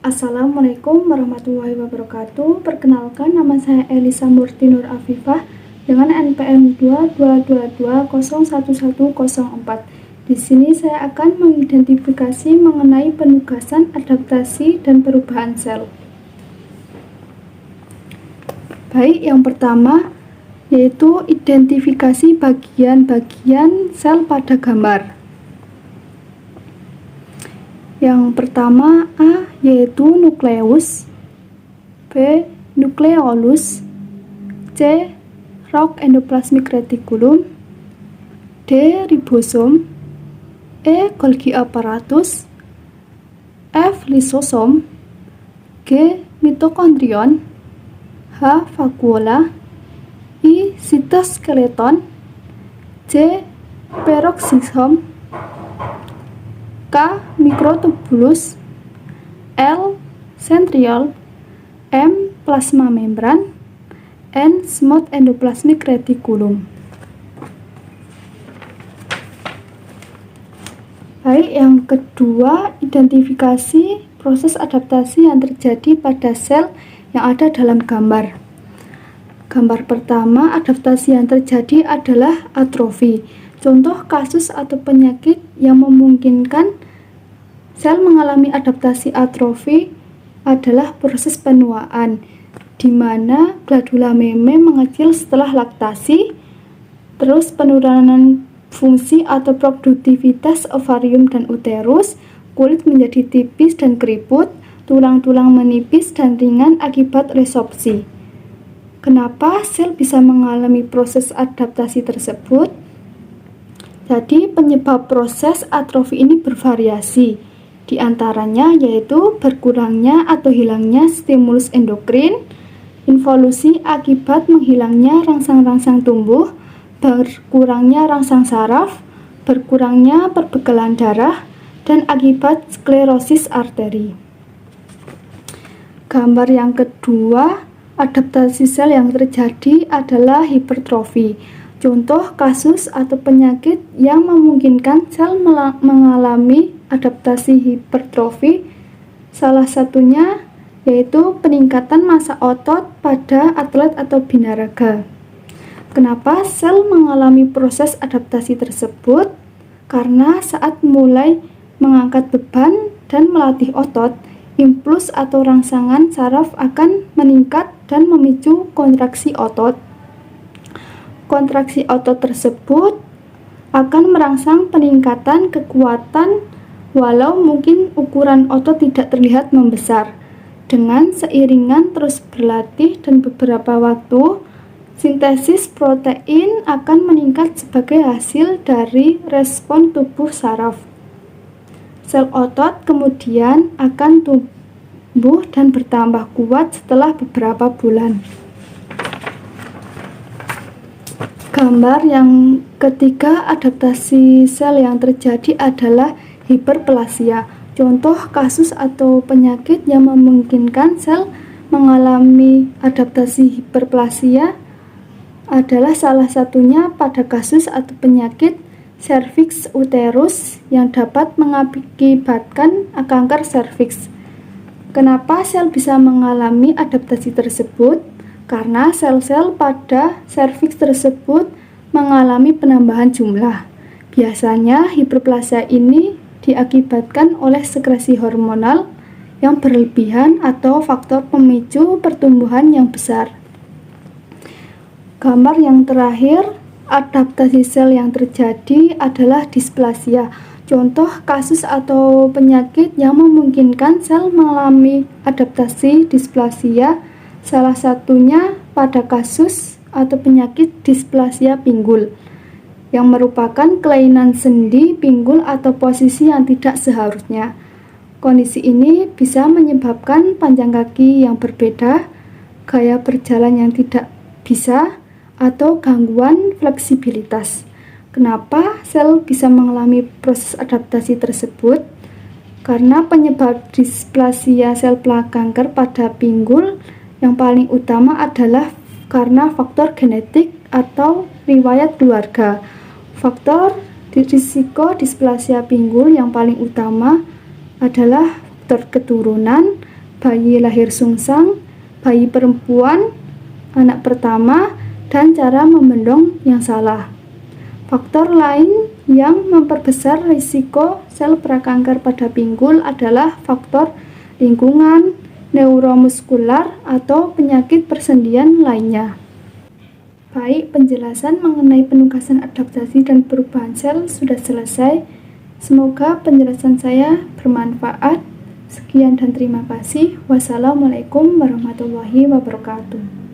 Assalamualaikum warahmatullahi wabarakatuh. Perkenalkan, nama saya Elisa Murti Nur Afifah dengan NPM 222201104. Di sini saya akan mengidentifikasi mengenai penugasan, adaptasi, dan perubahan sel. Baik, yang pertama yaitu identifikasi bagian-bagian sel pada gambar. Yang pertama A yaitu nukleus, B nukleolus, C rock endoplasmic reticulum, D ribosom, E Golgi apparatus, F lisosom, G mitokondrion, H vakuola, I sitoskeleton, J peroksisom, K mikrotubulus, L centriole, M plasma membran, N smooth endoplasmic reticulum. Baik, yang kedua, identifikasi proses adaptasi yang terjadi pada sel yang ada dalam gambar. Gambar pertama, adaptasi yang terjadi adalah atrofi. Contoh kasus atau penyakit yang memungkinkan sel mengalami adaptasi atrofi adalah proses penuaan, di mana gladula meme mengecil setelah laktasi, terus penurunan fungsi atau produktivitas ovarium dan uterus, kulit menjadi tipis dan keriput, tulang-tulang menipis dan ringan akibat resorpsi. Kenapa sel bisa mengalami proses adaptasi tersebut? Jadi penyebab proses atrofi ini bervariasi, di antaranya yaitu berkurangnya atau hilangnya stimulus endokrin, involusi akibat menghilangnya rangsang-rangsang tumbuh, berkurangnya rangsang saraf, berkurangnya perbekalan darah, dan akibat sklerosis arteri. Gambar yang kedua, adaptasi sel yang terjadi adalah hipertrofi. Contoh kasus atau penyakit yang memungkinkan sel mengalami adaptasi hipertrofi, salah satunya yaitu peningkatan massa otot pada atlet atau binaraga. Kenapa sel mengalami proses adaptasi tersebut? Karena saat mulai mengangkat beban dan melatih otot, impuls atau rangsangan saraf akan meningkat dan memicu kontraksi otot. Kontraksi otot tersebut akan merangsang peningkatan kekuatan walau mungkin ukuran otot tidak terlihat membesar. Dengan seiringan terus berlatih dan beberapa waktu, sintesis protein akan meningkat sebagai hasil dari respon tubuh saraf. Sel otot kemudian akan tumbuh dan bertambah kuat setelah beberapa bulan. Gambar yang ketiga, adaptasi sel yang terjadi adalah hiperplasia. Contoh kasus atau penyakit yang memungkinkan sel mengalami adaptasi hiperplasia adalah salah satunya pada kasus atau penyakit serviks uterus yang dapat mengakibatkan kanker serviks. Kenapa sel bisa mengalami adaptasi tersebut? Karena sel-sel pada serviks tersebut mengalami penambahan jumlah. Biasanya hiperplasia ini diakibatkan oleh sekresi hormonal yang berlebihan atau faktor pemicu pertumbuhan yang besar. Gambar yang terakhir, adaptasi sel yang terjadi adalah displasia. Contoh kasus atau penyakit yang memungkinkan sel mengalami adaptasi displasia, salah satunya pada kasus atau penyakit displasia pinggul, yang merupakan kelainan sendi pinggul atau posisi yang tidak seharusnya. Kondisi ini bisa menyebabkan panjang kaki yang berbeda, gaya berjalan yang tidak bisa, atau gangguan fleksibilitas. Kenapa sel bisa mengalami proses adaptasi tersebut? Karena penyebab displasia sel plak kanker pada pinggul yang paling utama adalah karena faktor genetik atau riwayat keluarga. Faktor risiko displasia pinggul yang paling utama adalah faktor keturunan, bayi lahir sungsang, bayi perempuan, anak pertama, dan cara membendong yang salah. Faktor lain yang memperbesar risiko sel prakanker pada pinggul adalah faktor lingkungan, neuromuskular, atau penyakit persendian lainnya. Baik, penjelasan mengenai penugasan adaptasi dan perubahan sel sudah selesai. Semoga penjelasan saya bermanfaat. Sekian dan terima kasih. Wassalamualaikum warahmatullahi wabarakatuh.